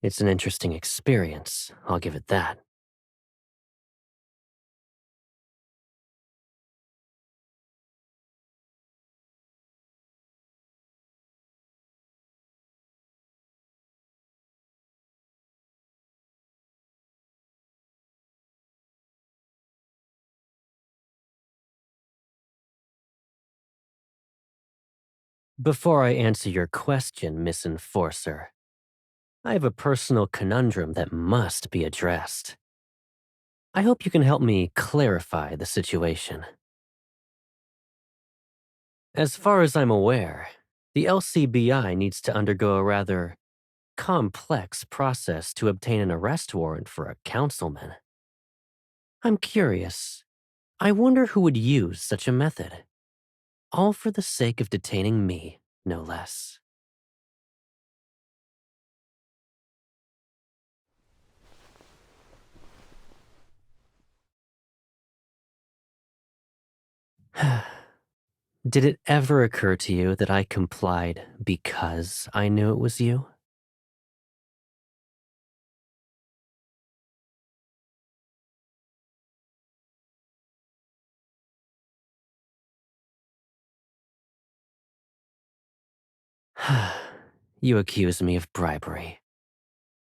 It's an interesting experience, I'll give it that. Before I answer your question, Miss Enforcer, I have a personal conundrum that must be addressed. I hope you can help me clarify the situation. As far as I'm aware, the LCBI needs to undergo a rather complex process to obtain an arrest warrant for a councilman. I'm curious. I wonder who would use such a method. All for the sake of detaining me, no less. Did it ever occur to you that I complied because I knew it was you? You accuse me of bribery.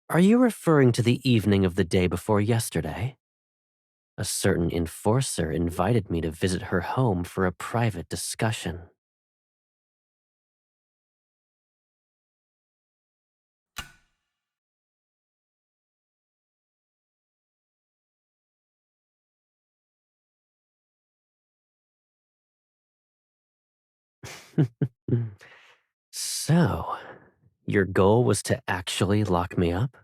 Are you referring to the evening of the day before yesterday? A certain enforcer invited me to visit her home for a private discussion. So, your goal was to actually lock me up?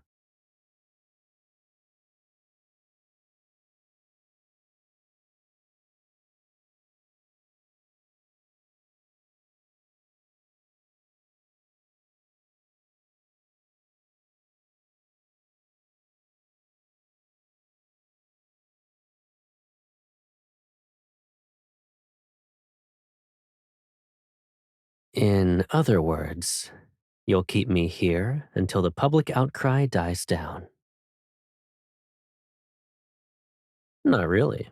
In other words, you'll keep me here until the public outcry dies down. Not really.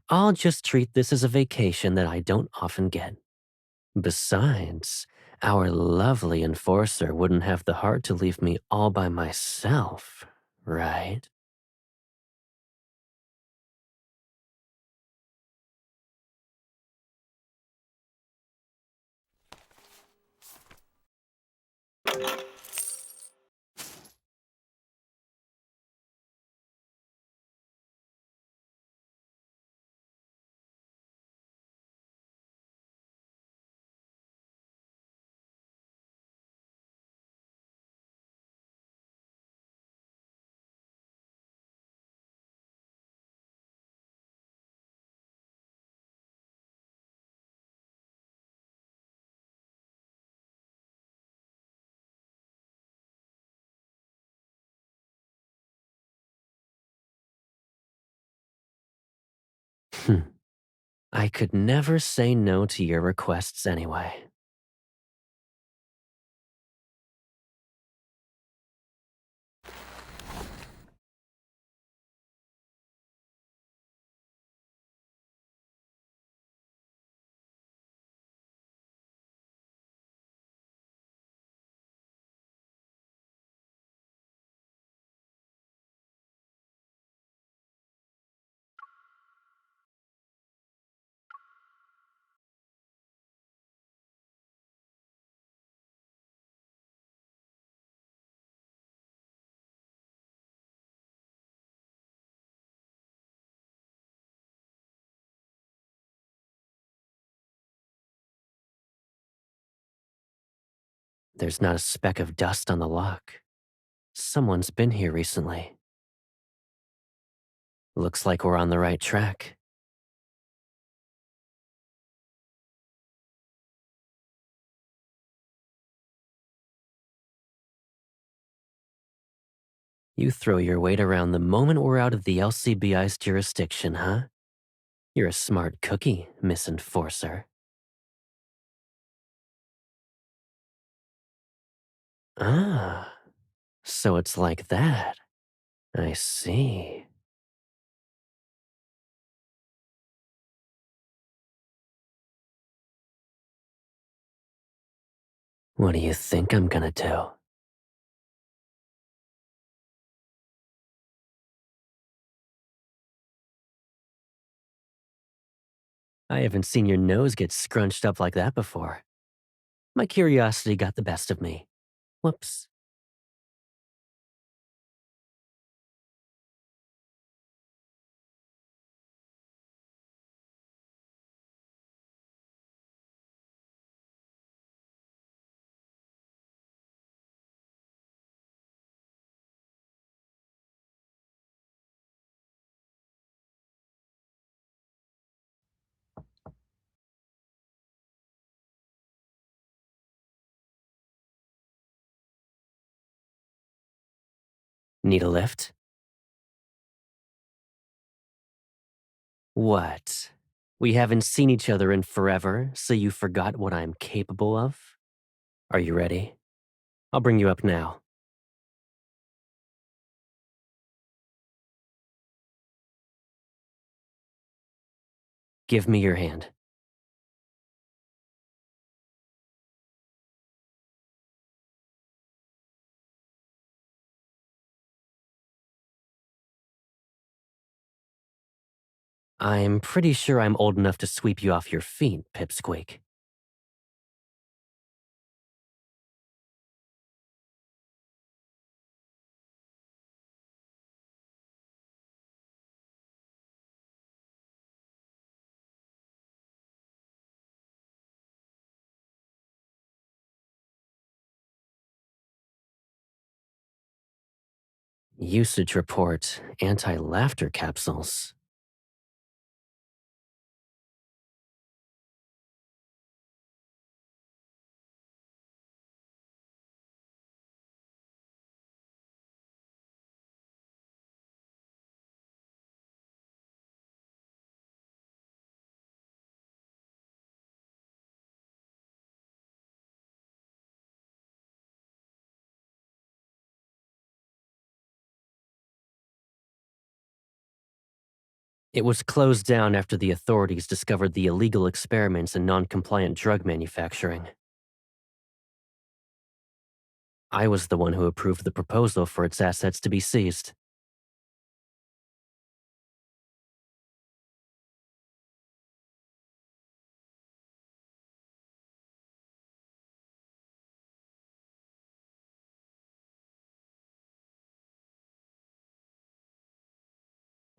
I'll just treat this as a vacation that I don't often get. Besides, our lovely enforcer wouldn't have the heart to leave me all by myself, right? I could never say no to your requests anyway. There's not a speck of dust on the lock. Someone's been here recently. Looks like we're on the right track. You throw your weight around the moment we're out of the LCBI's jurisdiction, huh? You're a smart cookie, Miss Enforcer. Ah, so it's like that. I see. What do you think I'm gonna do? I haven't seen your nose get scrunched up like that before. My curiosity got the best of me. Whoops. Need a lift? What? We haven't seen each other in forever, so you forgot what I'm capable of? Are you ready? I'll bring you up now. Give me your hand. I'm pretty sure I'm old enough to sweep you off your feet, Pipsqueak. Usage report, anti-laughter capsules. It was closed down after the authorities discovered the illegal experiments in non-compliant drug manufacturing. I was the one who approved the proposal for its assets to be seized.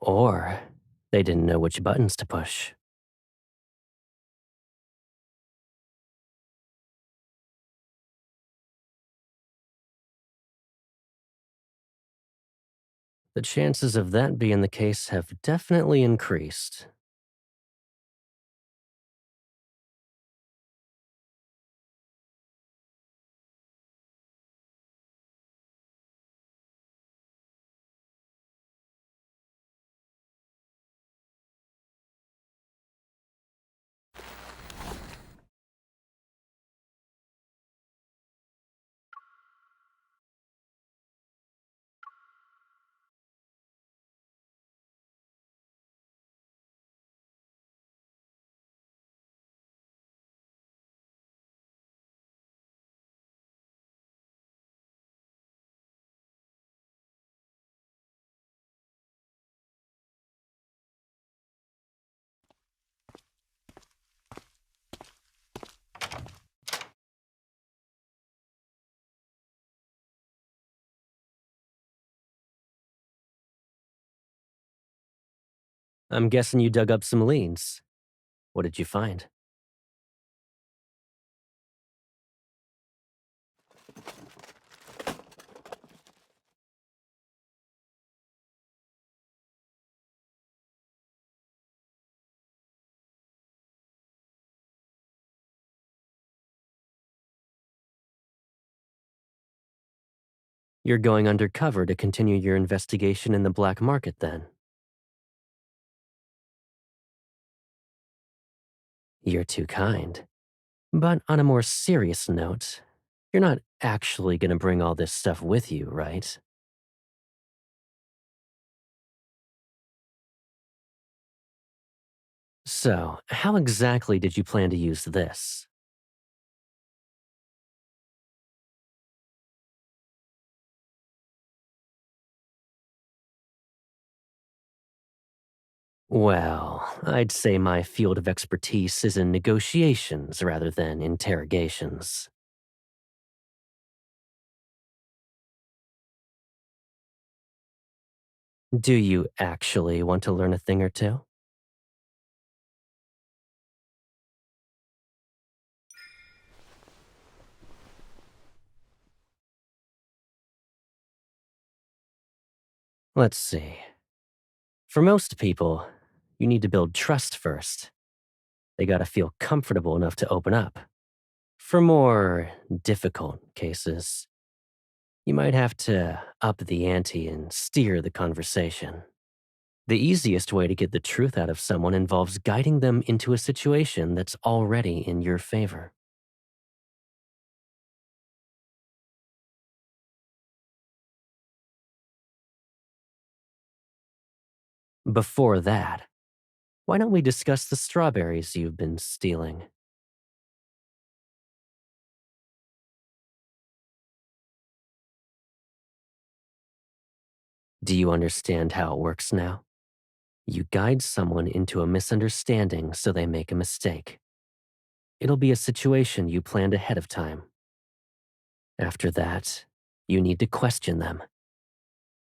Or they didn't know which buttons to push. The chances of that being the case have definitely increased. I'm guessing you dug up some leads. What did you find? You're going undercover to continue your investigation in the black market then. You're too kind. But on a more serious note, You're not actually gonna bring all this stuff with you, right? So, how exactly did you plan to use this? Well, I'd say my field of expertise is in negotiations rather than interrogations. Do you actually want to learn a thing or two? Let's see. For most people, you need to build trust first. They gotta feel comfortable enough to open up. For more difficult cases, you might have to up the ante and steer the conversation. The easiest way to get the truth out of someone involves guiding them into a situation that's already in your favor. Before that, why don't we discuss the strawberries you've been stealing? Do you understand how it works now? You guide someone into a misunderstanding so they make a mistake. It'll be a situation you planned ahead of time. After that, you need to question them.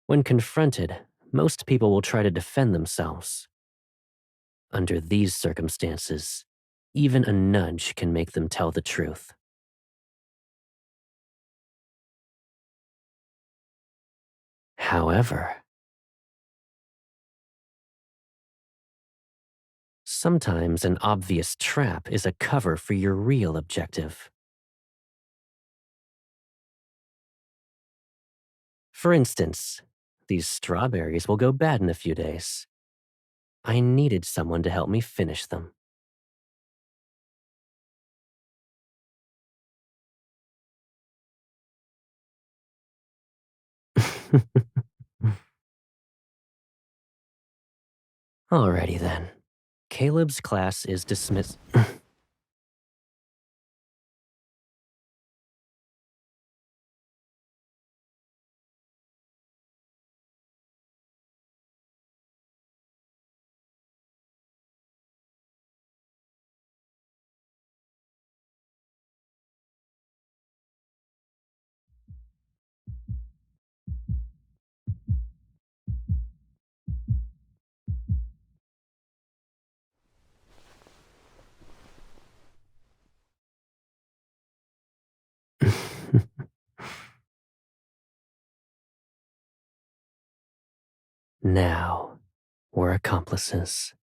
When confronted, most people will try to defend themselves. Under these circumstances, even a nudge can make them tell the truth. However, sometimes an obvious trap is a cover for your real objective. For instance, these strawberries will go bad in a few days. I needed someone to help me finish them. Alrighty then. Caleb's class is dismissed. Now, we're accomplices.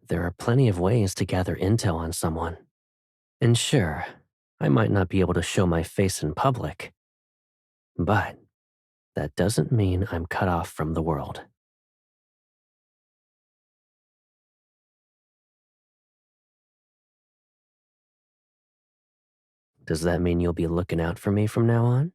There are plenty of ways to gather intel on someone. And sure, I might not be able to show my face in public, but that doesn't mean I'm cut off from the world. Does that mean you'll be looking out for me from now on?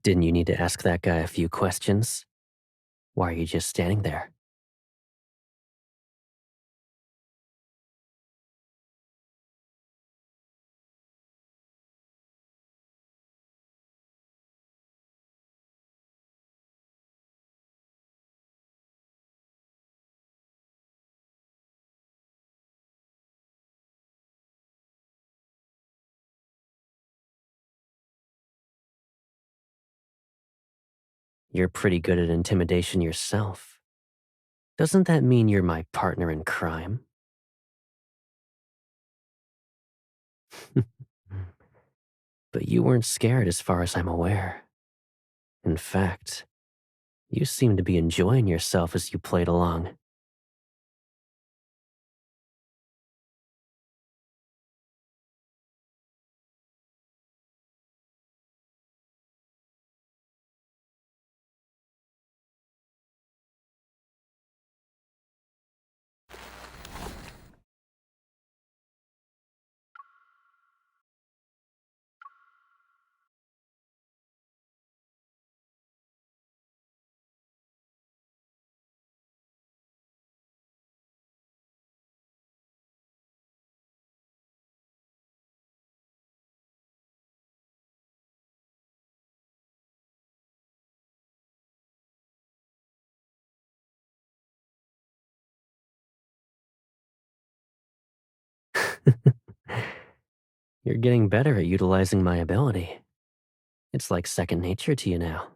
Didn't you need to ask that guy a few questions? Why are you just standing there? You're pretty good at intimidation yourself. Doesn't that mean you're my partner in crime? But you weren't scared as far as I'm aware. In fact, you seemed to be enjoying yourself as you played along. You're getting better at utilizing my ability. It's like second nature to you now.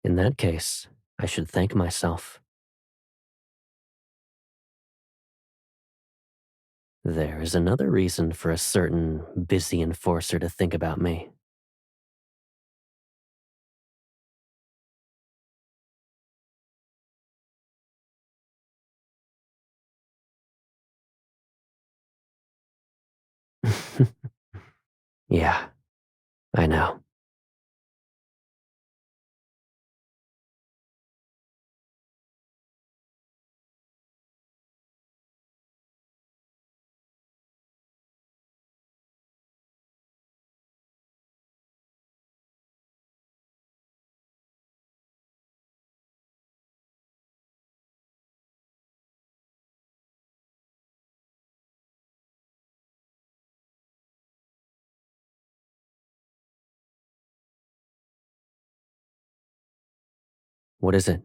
In that case, I should thank myself. There is another reason for a certain busy enforcer to think about me. Yeah, I know. What is it?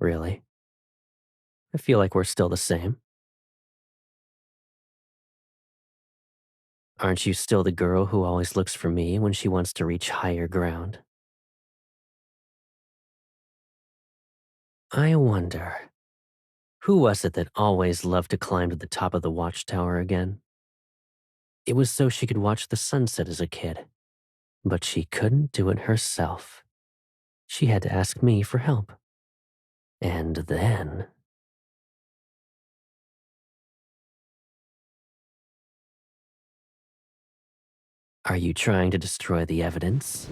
Really? I feel like we're still the same. Aren't you still the girl who always looks for me when she wants to reach higher ground? I wonder, who was it that always loved to climb to the top of the watchtower again? It was so she could watch the sunset as a kid, but she couldn't do it herself. She had to ask me for help. And then, are you trying to destroy the evidence?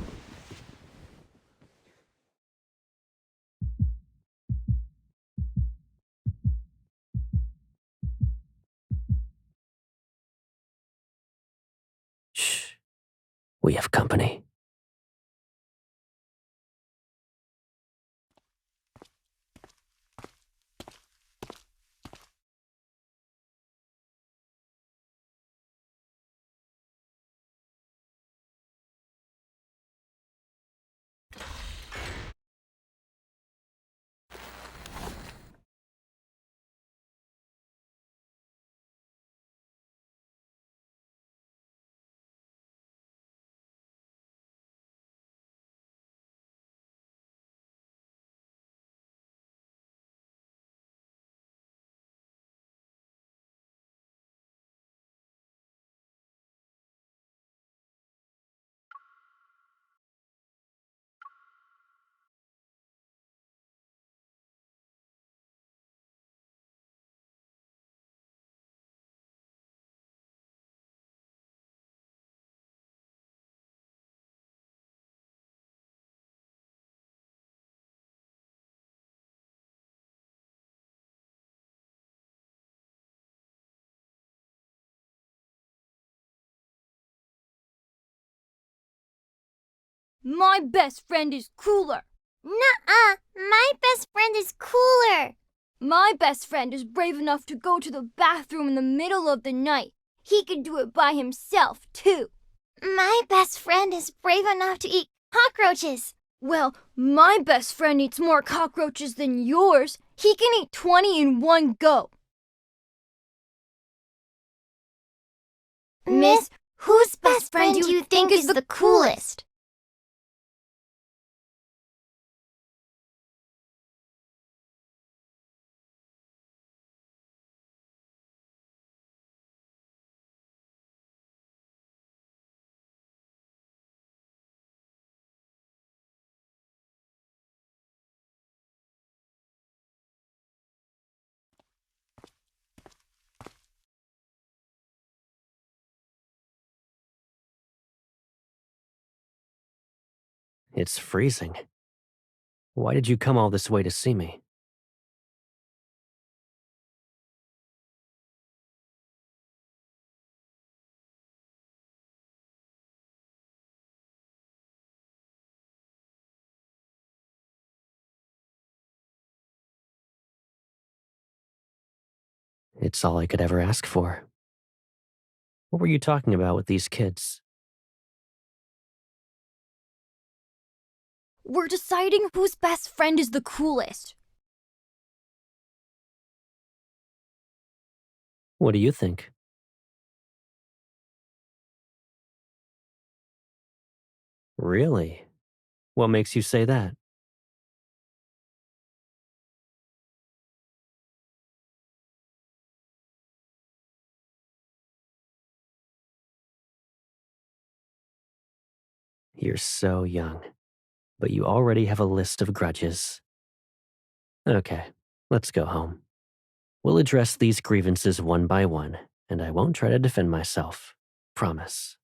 Shh, we have company. My best friend is cooler. Nuh-uh, my best friend is cooler. My best friend is brave enough to go to the bathroom in the middle of the night. He can do it by himself, too. My best friend is brave enough to eat cockroaches. Well, my best friend eats more cockroaches than yours. He can eat 20 in one go. Miss, whose best friend do you think is the coolest? It's freezing. Why did you come all this way to see me? It's all I could ever ask for. What were you talking about with these kids? We're deciding whose best friend is the coolest. What do you think? Really? What makes you say that? You're so young, but you already have a list of grudges. Okay, let's go home. We'll address these grievances one by one, and I won't try to defend myself. Promise.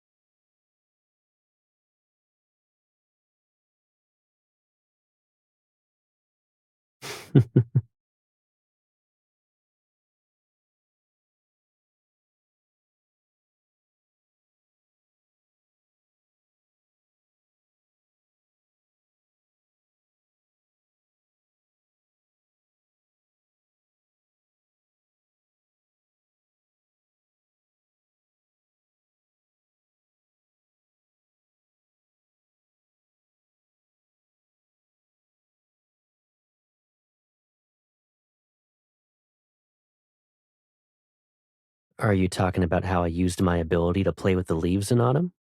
Are you talking about how I used my ability to play with the leaves in autumn?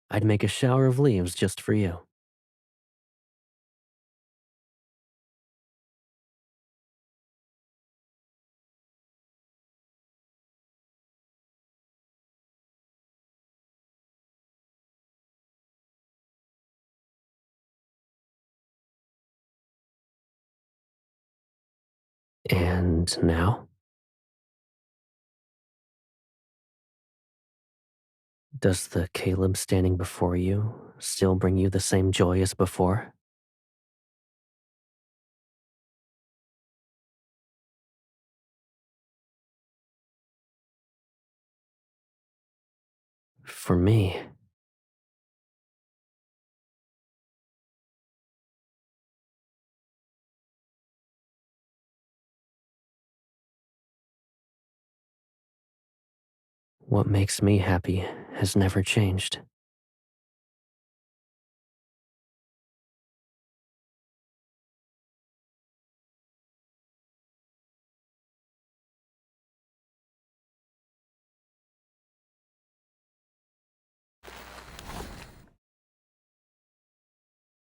I'd make a shower of leaves just for you. And now? Does the Caleb standing before you still bring you the same joy as before? For me, what makes me happy has never changed.